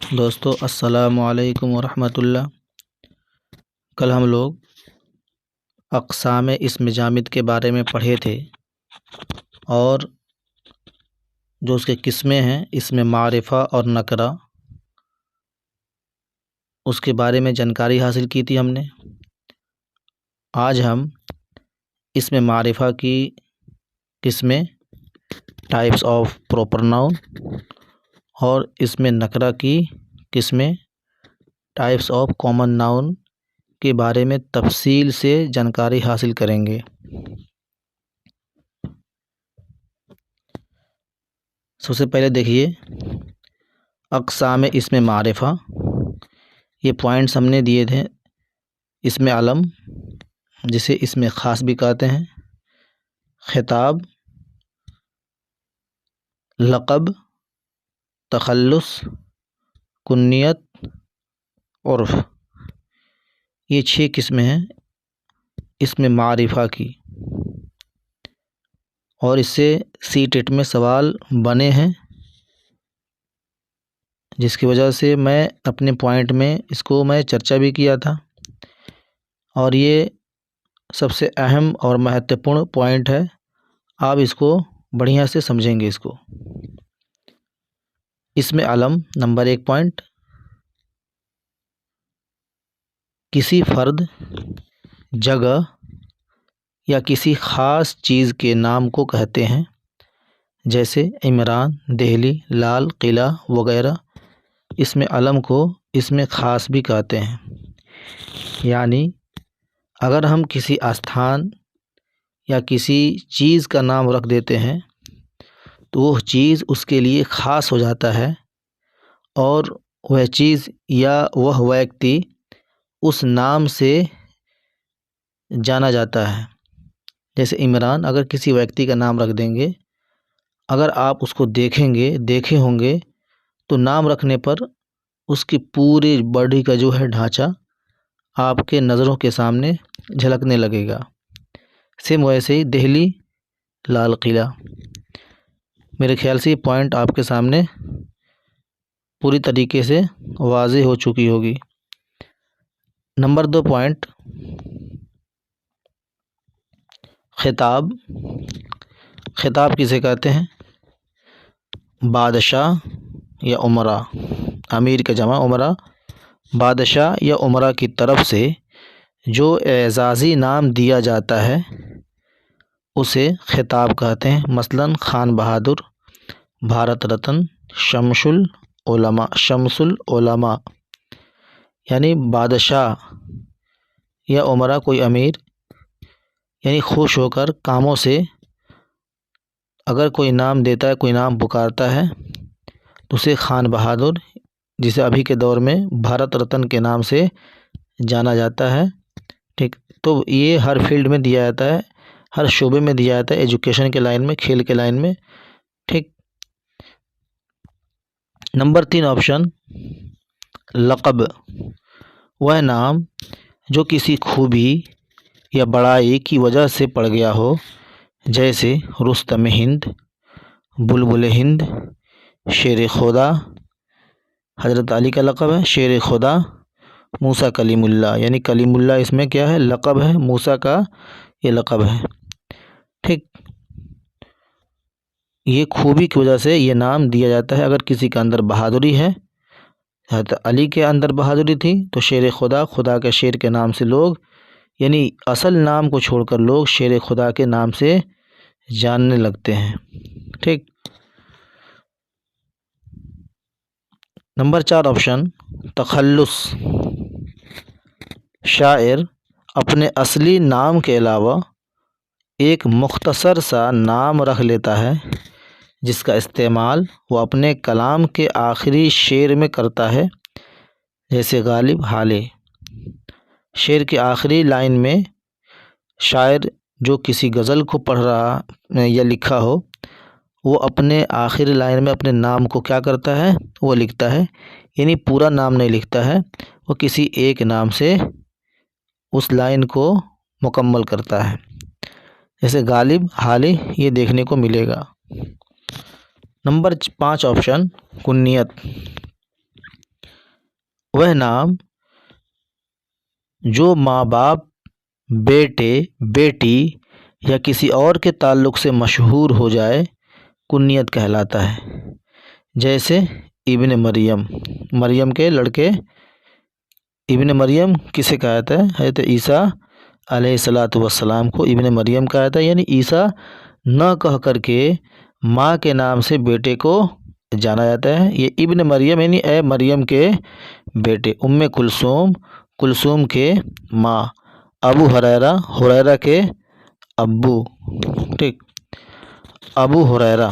दोस्तों अस्सलामु अलैकुम वरहमतुल्लाह। कल हम लोग अक़साम इस्म जामिद के बारे में पढ़े थे और जो उसके किस्में हैं इसमें मारिफ़ा और नकरा, उसके बारे में जानकारी हासिल की थी हमने। आज हम इसमें मारिफ़ा की किस्में, टाइप्स ऑफ प्रॉपर नाउन, और इसमें नकरा की किस्में, टाइप्स ऑफ कॉमन नाउन के बारे में तफसील से जानकारी हासिल करेंगे। सबसे पहले देखिए अक़साम इसमें मारिफ़ा, ये पॉइंट्स हमने दिए थे। इसमें अलम, जिसे इसमें ख़ास भी कहते हैं, ख़िताब, लक़ब, तख़ल्लुस, कुन्नियत, उर्फ़, ये 6 किस्में हैं इसमें मारिफ़ा की। और इससे सीटेट में सवाल बने हैं, जिसकी वजह से मैं अपने पॉइंट में इसको मैं चर्चा भी किया था। और ये सबसे अहम और महत्वपूर्ण पॉइंट है, आप इसको बढ़िया से समझेंगे। इसको इसमें अलम नंबर 1 पॉइंट, किसी फ़र्द, जगह या किसी ख़ास चीज़ के नाम को कहते हैं, जैसे इमरान, दिल्ली, लाल किला वगैरह। इसमें अलम को इसमें ख़ास भी कहते हैं। यानी अगर हम किसी स्थान या किसी चीज़ का नाम रख देते हैं तो वह चीज़ उसके लिए ख़ास हो जाता है और वह चीज़ या वह व्यक्ति उस नाम से जाना जाता है। जैसे इमरान, अगर किसी व्यक्ति का नाम रख देंगे, अगर आप उसको देखे होंगे तो नाम रखने पर उसकी पूरी बॉडी का जो है ढांचा आपके नज़रों के सामने झलकने लगेगा। सेम वैसे ही दिल्ली, लाल किला। मेरे ख्याल से ये पॉइंट आपके सामने पूरी तरीके से वाज़ेह हो चुकी होगी। Number 2 point, ख़िताब। ख़िताब किसे कहते हैं? बादशाह या उमरा, अमीर का जमा उमरा, बादशाह या उमरा की तरफ से जो एज़ाज़ी नाम दिया जाता है उसे ख़िताब कहते हैं। मसलन खान बहादुर, भारत रत्न, शम्सुल उलमा। यानी बादशाह या उमरा, कोई अमीर, यानी खुश होकर कामों से अगर कोई नाम देता है, कोई नाम पुकारता है तो उसे खान बहादुर, जिसे अभी के दौर में भारत रत्न के नाम से जाना जाता है। ठीक, तो ये हर फील्ड में दिया जाता है, हर शोबे में दिया जाता है, एजुकेशन के लाइन में, खेल के लाइन में। ठीक। नंबर 3 ऑप्शन, लक़ब। वह नाम जो किसी खूबी या बड़ाई की वजह से पड़ गया हो, जैसे रुस्तम हिंद, बुलबुल हिंद, शेर खुदा। हज़रत अली का लक़ब है शेर खुदा। मूसा कलीमुल्लाह, यानी कलीमुल्लाह इसमें क्या है? लक़ब है। मूसा का ये लक़ब है। ठीक, ये खूबी की वजह से ये नाम दिया जाता है। अगर किसी के अंदर बहादुरी है, हज़रत अली के अंदर बहादुरी थी, तो शेर खुदा, खुदा के शेर के नाम से लोग, यानी असल नाम को छोड़कर लोग शेर खुदा के नाम से जानने लगते हैं। ठीक। नंबर 4 ऑप्शन, तख़ल्लुस। शायर अपने असली नाम के अलावा एक मुख्तसर सा नाम रख लेता है, जिसका इस्तेमाल वो अपने कलाम के आखिरी शेर में करता है, जैसे गालिब, हाले। शेर की आखिरी लाइन में शायर जो किसी गज़ल को पढ़ रहा या लिखा हो, वो अपने आखिरी लाइन में अपने नाम को क्या करता है? वो लिखता है। यानी पूरा नाम नहीं लिखता है, वो किसी एक नाम से उस लाइन को मुकम्मल करता है, जैसे गालिब, हाले, ये देखने को मिलेगा। नंबर 5 ऑप्शन, कुन्नियत। वह नाम जो माँ बाप, बेटे, बेटी या किसी और के ताल्लुक़ से मशहूर हो जाए कुन्नियत कहलाता है। जैसे इब्न मरियम, मरियम के लड़के इब्न मरियम किसे कहा जाता है? हज़रत ईसा अलैहिस्सलातु वस्सलाम को इब्न मरियम कहा जाता है, यानी ईसा न कह करके माँ के नाम से बेटे को जाना जाता है। ये इब्न मरियम यानी ए मरियम के बेटे, उम्मे कुलसूम, कुलसूम के माँ, अबू हुरैरा, हुरैरा के अब्बू, ठीक, अबू हुरैरा,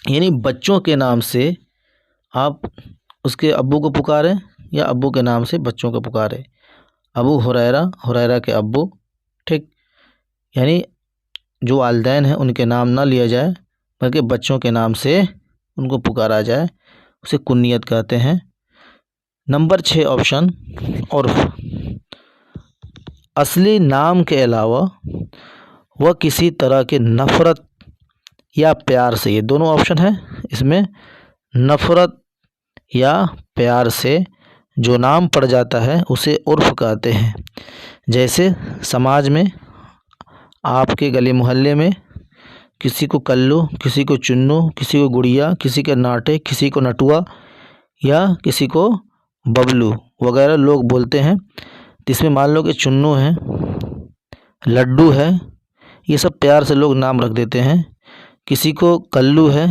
यानी बच्चों के नाम से आप उसके अब्बू को पुकारें या अब्बू के नाम से बच्चों को पुकारें। अबू हुरैरा, हुरैरा के अब्बू, ठीक, यानी जो वालिदैन हैं उनके नाम ना लिया जाए बल्कि बच्चों के नाम से उनको पुकारा जाए, उसे कुन्नियत कहते हैं। नंबर 6 ऑप्शन, उर्फ, असली नाम के अलावा वह किसी तरह के नफ़रत या प्यार से, ये दोनों ऑप्शन है इसमें, नफ़रत या प्यार से जो नाम पड़ जाता है उसे उर्फ कहते हैं। जैसे समाज में, आपके गली मोहल्ले में किसी को कल्लू, किसी को चुन्नू, किसी को गुड़िया, किसी के नाटे, किसी को नटुआ या किसी को बबलू वगैरह लोग बोलते हैं। इसमें मान लो कि चुन्नू है, लड्डू है, ये सब प्यार से लोग नाम रख देते हैं। किसी को कल्लू है,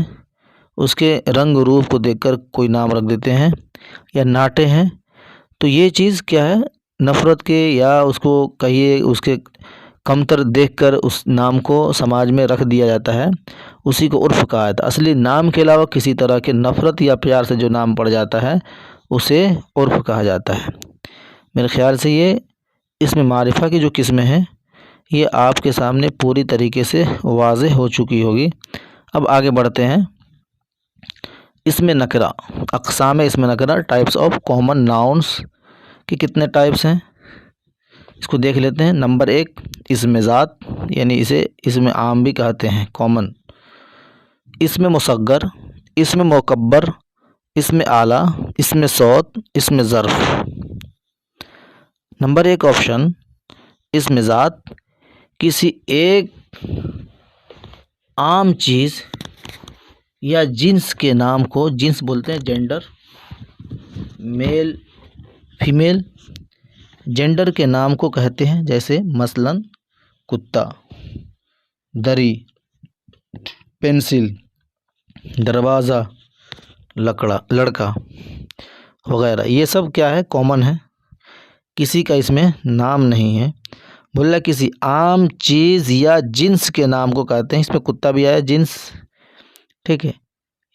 उसके रंग रूप को देखकर कोई नाम रख देते हैं, या नाटे हैं। तो ये चीज़ क्या है? नफ़रत के या उसको कहिए उसके कमतर देखकर उस नाम को समाज में रख दिया जाता है, उसी को उर्फ कहा जाता है। असली नाम के अलावा किसी तरह के नफ़रत या प्यार से जो नाम पड़ जाता है उसे उर्फ कहा जाता है। मेरे ख़्याल से ये इसमें मारिफा की जो किस्में हैं ये आपके सामने पूरी तरीके से वाज़ेह हो चुकी होगी। अब आगे बढ़ते हैं। इसमें नकरा, अक़साम इसमें नकरा, टाइप्स ऑफ कॉमन नाउन्स के कितने टाइप्स हैं इसको देख लेते हैं। नंबर 1, इसमें ज़ात, यानी इसे इसमें आम भी कहते हैं, कॉमन। इसमें मुसग्गर, इसमें मुकब्बर, इसमें आला, इसमें सौत, इसमें ज़र्फ़। नंबर 1 ऑप्शन, इसमें ज़ात, किसी एक आम चीज़ या जिन्स के नाम को, जिन्स बोलते हैं जेंडर, मेल फीमेल, जेंडर के नाम को कहते हैं। जैसे मसलन कुत्ता, दरी, पेंसिल, दरवाज़ा, लड़का वगैरह, ये सब क्या है? कॉमन है, किसी का इसमें नाम नहीं है। बोला किसी आम चीज़ या जिन्स के नाम को कहते हैं, इसमें कुत्ता भी आया, जिन्स, ठीक है,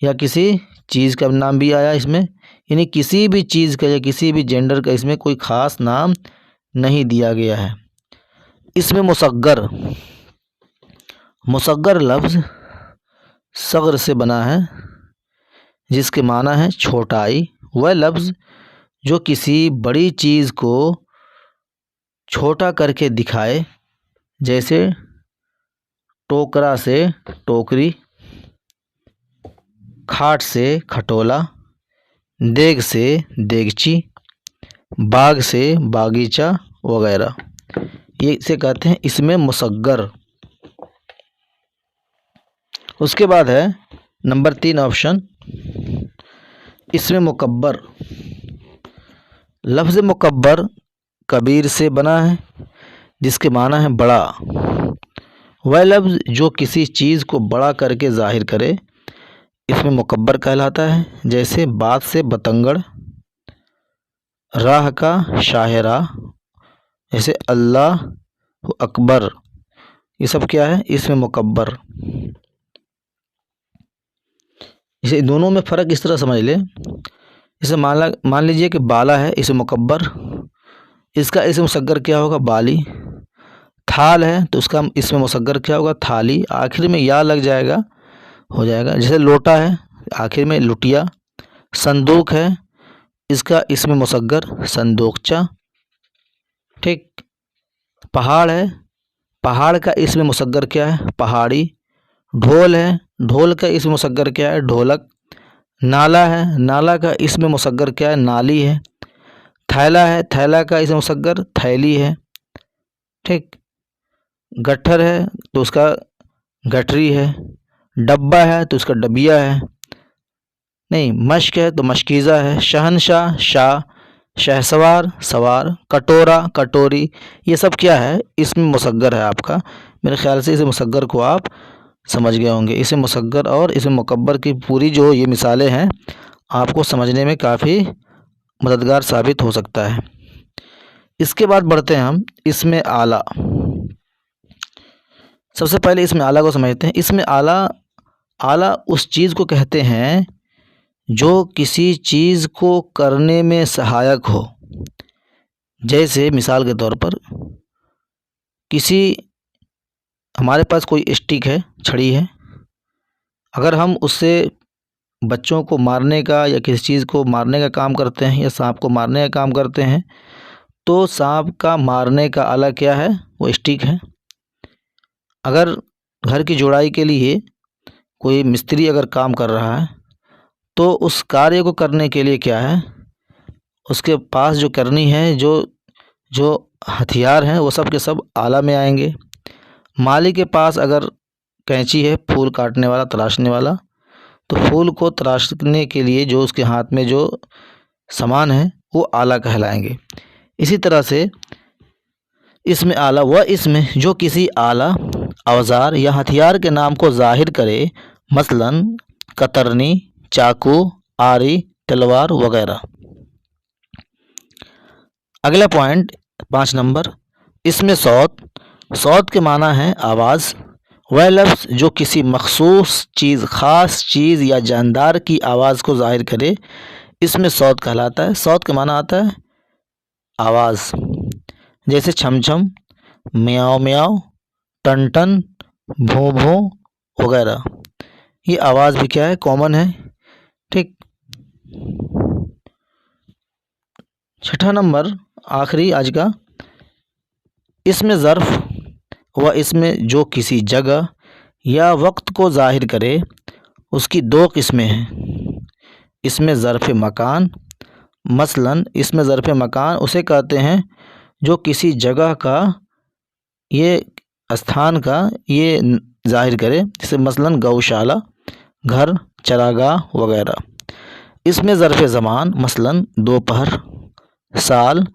या किसी चीज़ का नाम भी आया इसमें, यानी किसी भी चीज़ का या किसी भी जेंडर का इसमें कोई ख़ास नाम नहीं दिया गया है। इसमें मुसग्गर, मुसग्गर लफ्ज़ सग़र से बना है जिसके माना है छोटाई। वह लफ्ज़ जो किसी बड़ी चीज़ को छोटा करके दिखाए, जैसे टोकरा से टोकरी, खाट से खटोला, देग से देगची, बाग से बागीचा वगैरह, ये इसे कहते हैं इसमें मुसग्गर। उसके बाद है नंबर 3 ऑप्शन, इसमें मुकब्बर। लफ्ज़ मुकब्बर कबीर से बना है जिसके माना है बड़ा। वह लफ्ज़ जो किसी चीज़ को बड़ा करके ज़ाहिर करे इसमें मुकब्बर कहलाता है। जैसे बात से बतंगड़, राह का शाहरा, जैसे अल्लाह अकबर, ये सब क्या है? इसमें मुकब्बर। इसे दोनों में फ़र्क इस तरह समझ ले, इसे मान लीजिए कि बाला है, इसे मुकब्बर, इसका इसमें मुसग्गर क्या होगा? बाली। थाल है तो उसका इसमें मुसग्गर क्या होगा? थाली। आखिर में या लग जाएगा, हो जाएगा। जैसे लोटा है, आखिर में लुटिया। संदूक है, इसका इसमें मुसग्गर संदूकचा, ठीक। पहाड़ है, पहाड़ का इसमें मुसग्गर क्या है? पहाड़ी। ढोल है, ढोल का इसमें मुसग्गर क्या है? ढोलक। नाला है, नाला का इसमें मुसग्गर क्या है? नाली है। थैला है, थैला का इसम मुसग्गर थैली है। ठीक। गट्ठर है तो उसका गठरी है। डब्बा है तो उसका डबिया है। नहीं, मश्क है तो मशकीज़ा है। शहनशाह शाह, शहसवार सवार, कटोरा कटोरी, ये सब क्या है, इसमें मुसग्गर है आपका। मेरे ख्याल से इसे मुसग्गर को आप समझ गए होंगे। इसे मुसग्गर और इसे मुकब्बर की पूरी जो ये मिसालें हैं आपको समझने में काफ़ी मददगार साबित हो सकता है। इसके बाद बढ़ते हैं हम इसमें आला। सबसे पहले इसमें आला को समझते हैं। इसमें आला, आला उस चीज़ को कहते हैं जो किसी चीज़ को करने में सहायक हो। जैसे मिसाल के तौर पर किसी, हमारे पास कोई स्टिक है, छड़ी है, अगर हम उससे बच्चों को मारने का या किसी चीज़ को मारने का काम करते हैं या सांप को मारने का काम करते हैं तो सांप का मारने का आला क्या है, वो स्टिक है। अगर घर की जुड़ाई के लिए कोई मिस्त्री अगर काम कर रहा है तो उस कार्य को करने के लिए क्या है, उसके पास जो करनी है, जो हथियार हैं वो सब के सब आला में आएंगे। माली के पास अगर कैंची है, फूल काटने वाला, तराशने वाला, तो फूल को तराशने के लिए जो उसके हाथ में जो सामान है वो आला कहलाएंगे। इसी तरह से इसमें आला वह इसमें जो किसी आला, औजार या हथियार के नाम को जाहिर करे, मसलन कतरनी, चाकू, आरी, तलवार वगैरह। अगला पॉइंट 5 नंबर, इसमें सौत। सौत के माना है आवाज़। वह लफ्ज़ जो किसी मखसूस चीज़, ख़ास चीज़ या जानदार की आवाज़ को ज़ाहिर करे, इसमें सौत कहलाता है। सौत का माना आता है आवाज़। जैसे छम छम, म्याओ म्याओ, टन टन, भों भों वगैरह। ये आवाज़ भी क्या है, कॉमन है। ठीक। 6ठा नंबर, आखिरी आज का, इसमें ज़र्फ़ व इसमें जो किसी जगह या वक्त को ज़ाहिर करे, उसकी 2 किस्में हैं। इसमें ज़र्फ़ मकान, मसलन इसमें ज़र्फ़ मकान उसे कहते हैं जो किसी जगह का, ये स्थान का ये ज़ाहिर करे, जैसे मसलन गौशाला, घर, चरागाह वगैरह। इसमें ज़र्फ़ ज़मान, मसलन दोपहर, साल,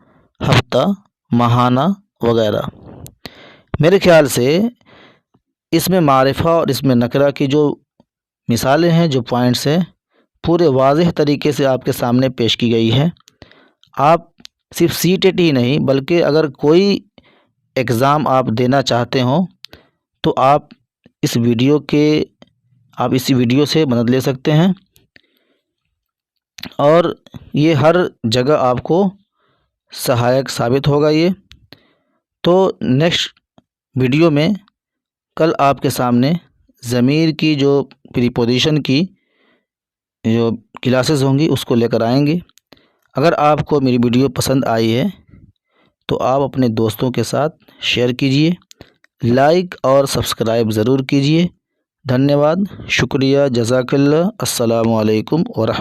हफ्ता, माहाना वगैरह। मेरे ख्याल से इसमें मारिफा और इसमें नकरा की जो मिसालें हैं, जो पॉइंट्स हैं, पूरे वाज़ेह तरीके से आपके सामने पेश की गई है। आप सिर्फ सीटेट ही नहीं बल्कि अगर कोई एग्ज़ाम आप देना चाहते हो तो आप इस वीडियो से मदद ले सकते हैं और ये हर जगह आपको सहायक साबित होगा ये। तो नेक्स्ट वीडियो में कल आपके सामने ज़मीर की जो प्रीपोजिशन की जो क्लासेस होंगी उसको लेकर आएंगे। अगर आपको मेरी वीडियो पसंद आई है तो आप अपने दोस्तों के साथ शेयर कीजिए, लाइक और सब्सक्राइब ज़रूर कीजिए। धन्यवाद, शुक्रिया, जज़ाकल्लाह, अस्सलामु अलैकुम व रहमतुल्लाह।